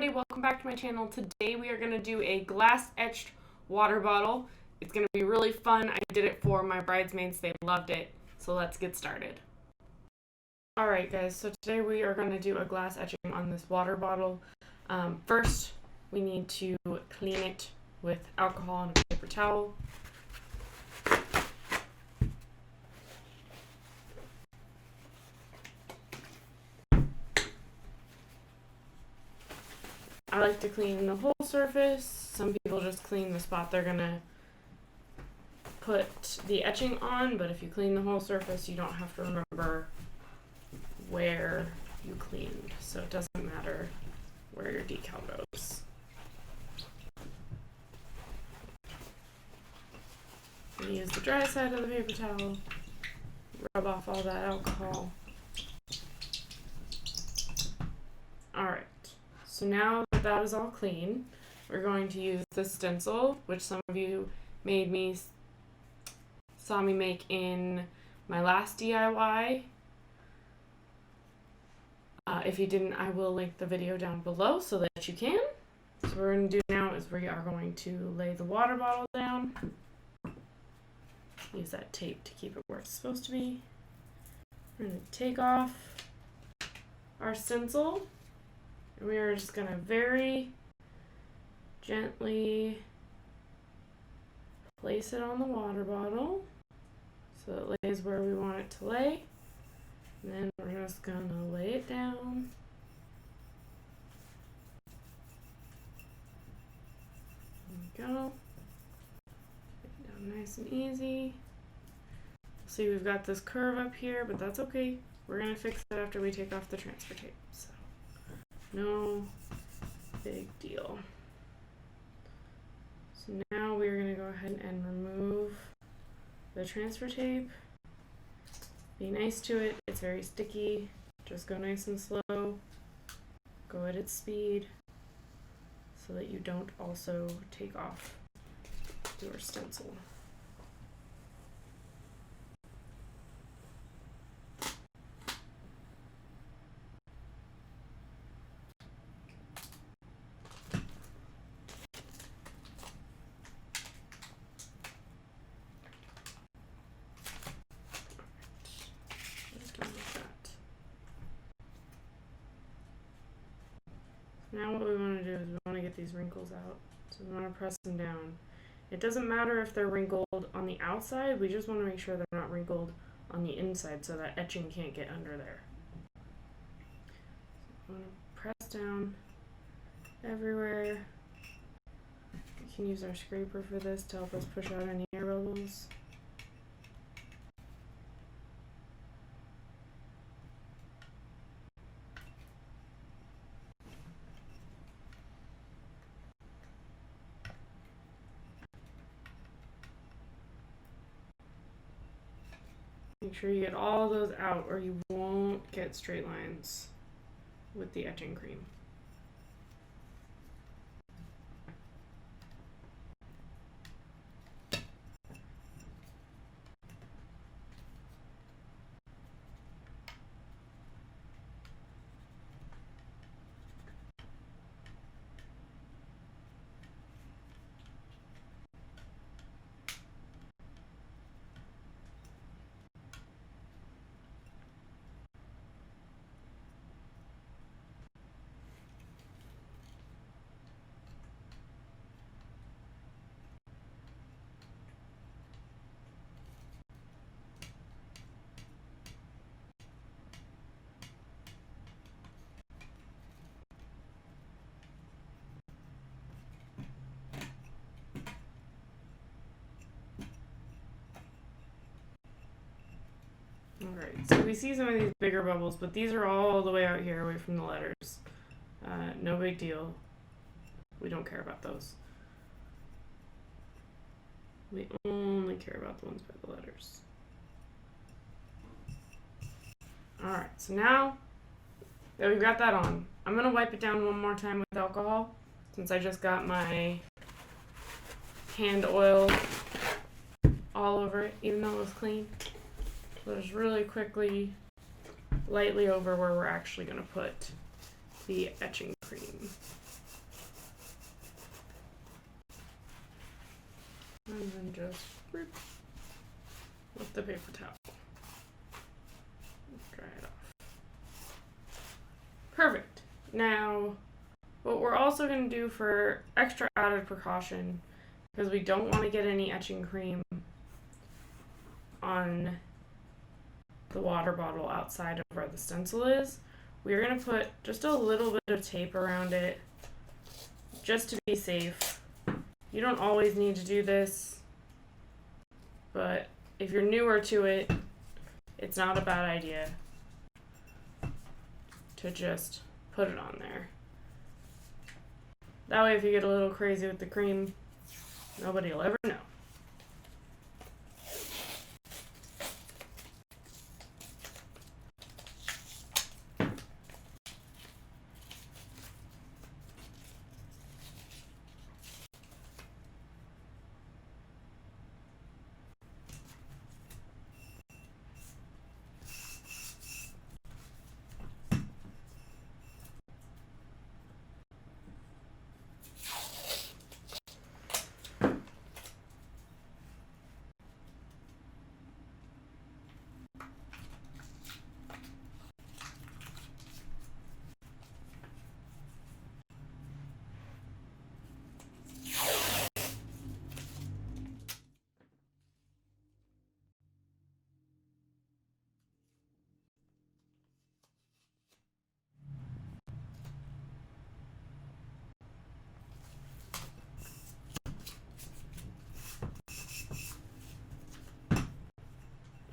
everybody, welcome back to my channel. Today we are going to do a glass etched water bottle. It's going to be really fun. I did it for my bridesmaids. They loved it. So let's get started. Alright guys, so today we are going to do a glass etching on this water bottle. First, we need to clean it with alcohol and a paper towel. I like to clean the whole surface. Some people just clean the spot they're gonna put the etching on, but if you clean the whole surface, you don't have to remember where you cleaned, so it doesn't matter where your decal goes. And use the dry side of the paper towel, rub off all that alcohol. Alright, so now that is all clean, we're going to use the stencil, which some of you saw me make in my last DIY. If you didn't, I will link the video down below so that you can. So what we're going to do now is we are going to lay the water bottle down. Use that tape to keep it where it's supposed to be. We're going to take off our stencil. And we are just going to very gently place it on the water bottle so it lays where we want it to lay. And then we're just going to lay it down. There we go. Lay it down nice and easy. See, we've got this curve up here, but that's okay. We're going to fix it after we take off the transfer tape. So, no big deal. So now we're going to go ahead and remove the transfer tape. Be nice to it. It's very sticky. Just go nice and slow. Go at its speed so that you don't also take off your stencil. Now what we want to do is we want to get these wrinkles out. So we want to press them down. It doesn't matter if they're wrinkled on the outside, we just want to make sure they're not wrinkled on the inside so that etching can't get under there. So we want to press down everywhere. We can use our scraper for this to help us push out any air bubbles. Make sure you get all those out or you won't get straight lines with the etching cream. Alright, so we see some of these bigger bubbles, but these are all the way out here away from the letters. No big deal. We don't care about those. We only care about the ones by the letters. Alright, so now that we've got that on, I'm going to wipe it down one more time with alcohol, since I just got my hand oil all over it, even though it was clean. So just really quickly, lightly over where we're actually going to put the etching cream. with the paper towel. Dry it off. Perfect. Now, what we're also going to do for extra added precaution, because we don't want to get any etching cream on the water bottle outside of where the stencil is, we're going to put just a little bit of tape around it just to be safe. You don't always need to do this, but if you're newer to it, it's not a bad idea to just put it on there. That way if you get a little crazy with the cream, nobody will ever know.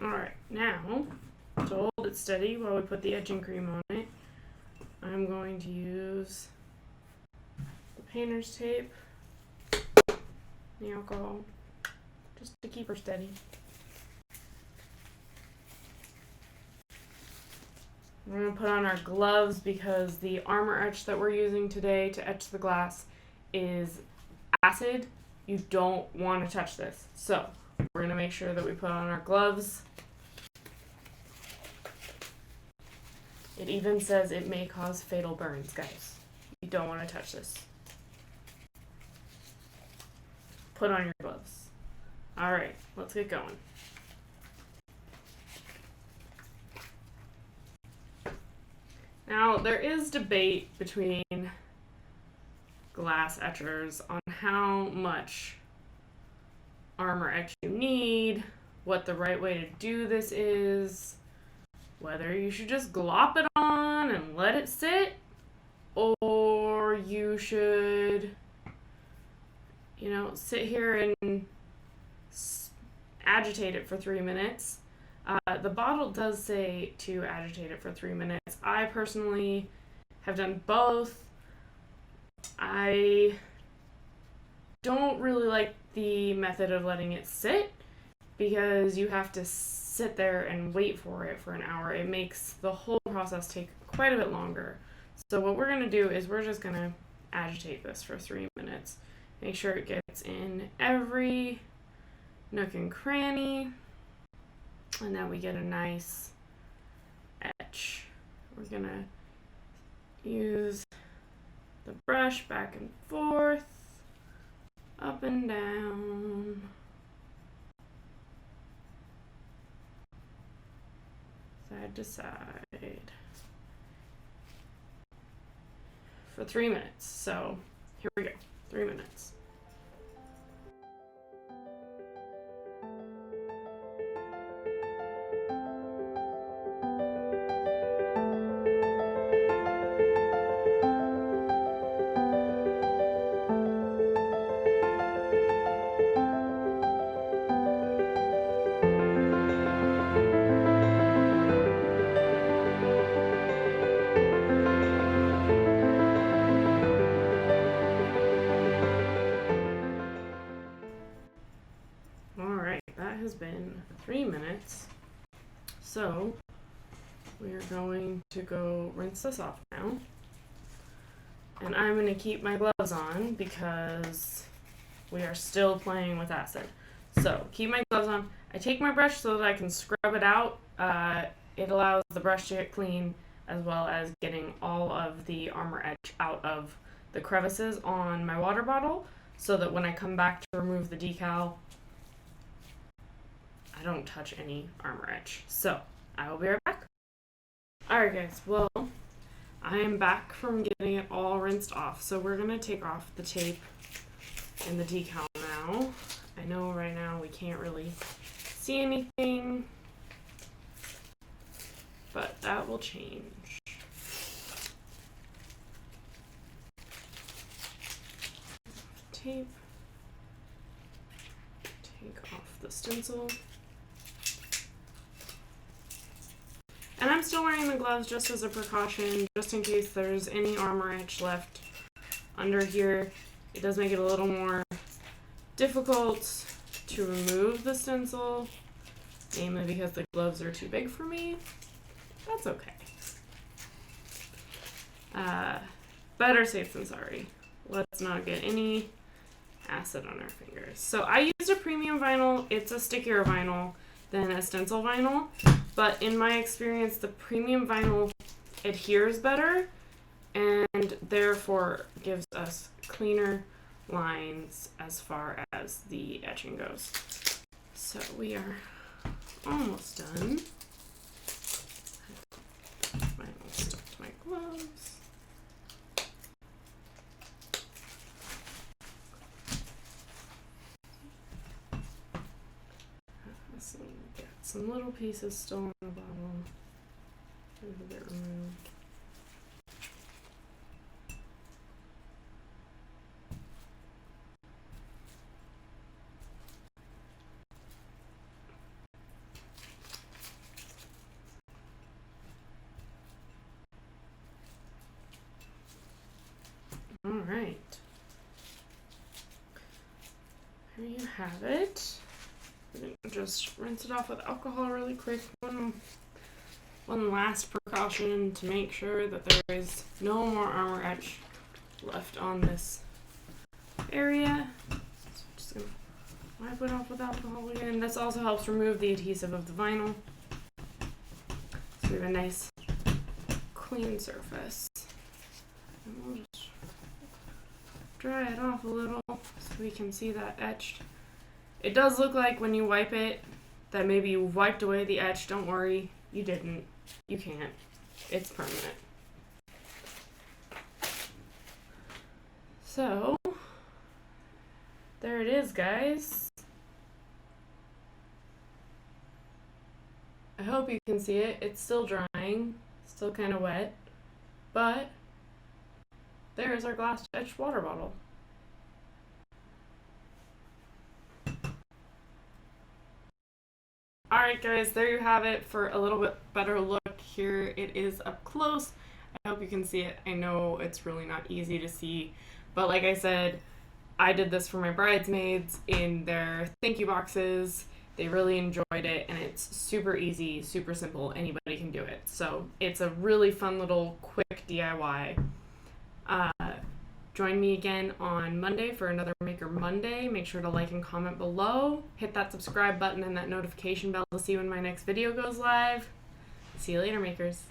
Alright, now, to hold it steady while we put the etching cream on it, I'm going to use the painter's tape, the alcohol, just to keep her steady. We're going to put on our gloves because the armor etch that we're using today to etch the glass is acid. You don't want to touch this. So, we're going to make sure that we put on our gloves. It even says it may cause fatal burns, guys. You don't want to touch this. Put on your gloves. Alright, let's get going. Now, there is debate between glass etchers on how much armor etch you need, what the right way to do this is, whether you should just glop it on and let it sit, or you should, sit here and agitate it for 3 minutes. The bottle does say to agitate it for 3 minutes. I personally have done both. I don't really like the method of letting it sit because you have to sit there and wait for it for an hour. It makes the whole process take quite a bit longer. So what we're going to do is we're just going to agitate this for 3 minutes. Make sure it gets in every nook and cranny, and then we get a nice etch. We're going to use the brush back and forth, up and down. Side to side. For 3 minutes. So here we go. 3 minutes. Been 3 minutes, so we're going to go rinse this off now, and I'm going to keep my gloves on because we are still playing with acid. So keep my gloves on. I take my brush so that I can scrub it out. It allows the brush to get clean as well as getting all of the armor etch out of the crevices on my water bottle so that when I come back to remove the decal, I don't touch any armor etch. So I will be right back. Alright guys, well, I am back from getting it all rinsed off. So we're going to take off the tape and the decal now. I know right now we can't really see anything, but that will change. Tape. Take off the stencil. And I'm still wearing the gloves just as a precaution, just in case there's any armor etch left under here. It does make it a little more difficult to remove the stencil, namely because the gloves are too big for me. That's okay. Better safe than sorry. Let's not get any acid on our fingers. So I used a premium vinyl. It's a stickier vinyl than a stencil vinyl, but in my experience, the premium vinyl adheres better and therefore gives us cleaner lines as far as the etching goes. So we are almost done. Vinyl stuck to my gloves. Some little pieces still on the bottom. There's a bit removed. All right. There you have it. Just rinse it off with alcohol really quick. One last precaution to make sure that there is no more armor etch left on this area. So I'm just gonna wipe it off with alcohol again. This also helps remove the adhesive of the vinyl. So we have a nice clean surface. And we'll just dry it off a little so we can see that etched. It does look like when you wipe it that maybe you wiped away the etch. Don't worry, you didn't. You can't. It's permanent. So, there it is, guys. I hope you can see it. It's still drying, still kind of wet, but there is our glass etched water bottle. Alright guys, there you have it for a little bit better look. Here it is up close. I hope you can see it. I know it's really not easy to see, but like I said, I did this for my bridesmaids in their thank you boxes. They really enjoyed it, and it's super easy, super simple. Anybody can do it. So it's a really fun little quick DIY. Join me again on Monday for another Maker Monday. Make sure to like and comment below. Hit that subscribe button and that notification bell to see when my next video goes live. See you later, makers.